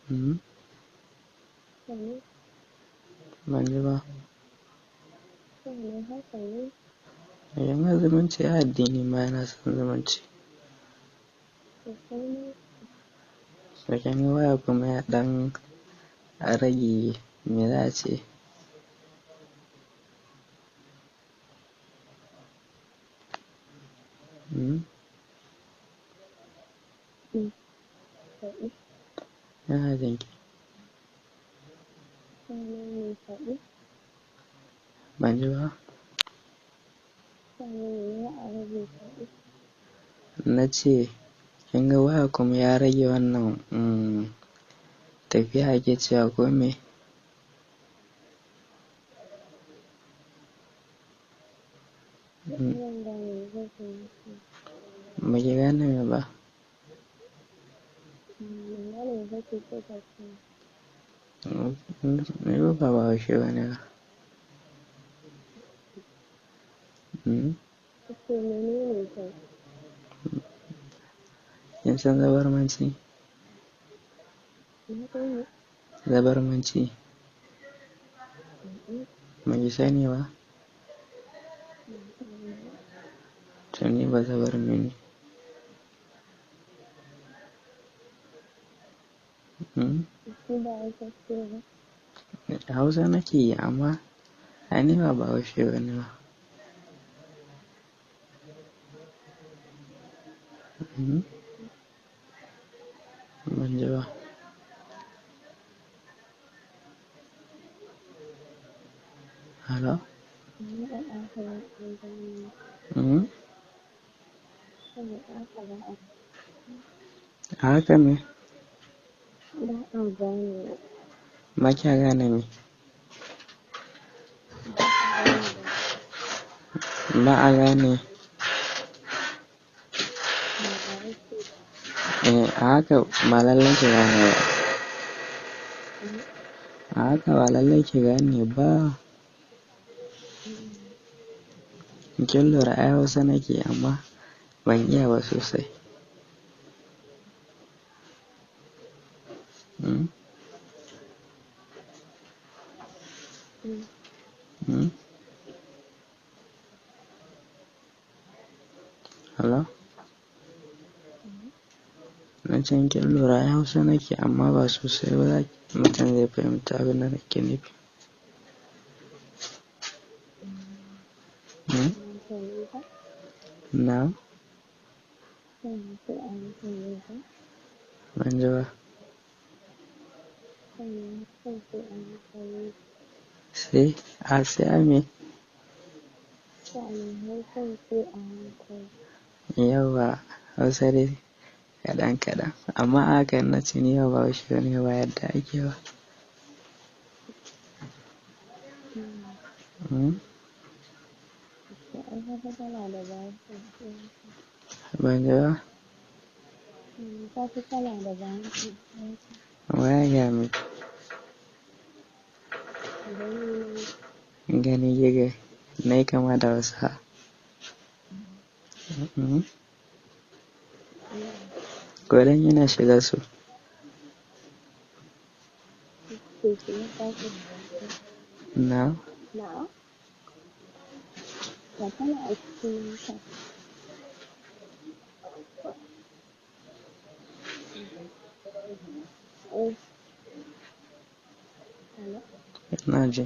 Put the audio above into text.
Hmm? Ban ji ba. Yan zumunci a addini ma yana son zumunci. Saken waya kuma ya ɗan rage me za a ce. Yana jinki. Ban ji ba. Na ce kin ga waya kuma ya rage wannan tafiya ake cewa ko me? Ba ki gane me ba? Ni ba Bahaushe bane ba. Kin san zabarmanci? Zabarmanci. Ba ki sani ba? To ni bazabarme ne. Hausa nake yi amma ai ni ba Bahaushe bane ba. Ban ji ba. Hello? Haka me? Ba kya gane me? Ba a gane. Haka ba lallai ki gane ba. Haka ba lallai ki gane ba. Kin lura ai Hausa nake amma ban iya ba sosai. Hello? Na ce kin lura ai Hausa nake amma ba sosai ba mutum zai fahimta abin da nake nufi. Na? Ban ji ba. Sai a me? Yauwa Hausa dai kaɗan kaɗan amma haka na ce ni ba Bahaushe bane ba yadda ake ba. Ban ji ba. Wa ya gaya miki? Gani kika yi nayi kama da Hausa. Ko dan yana shigar su. Na? Na ji.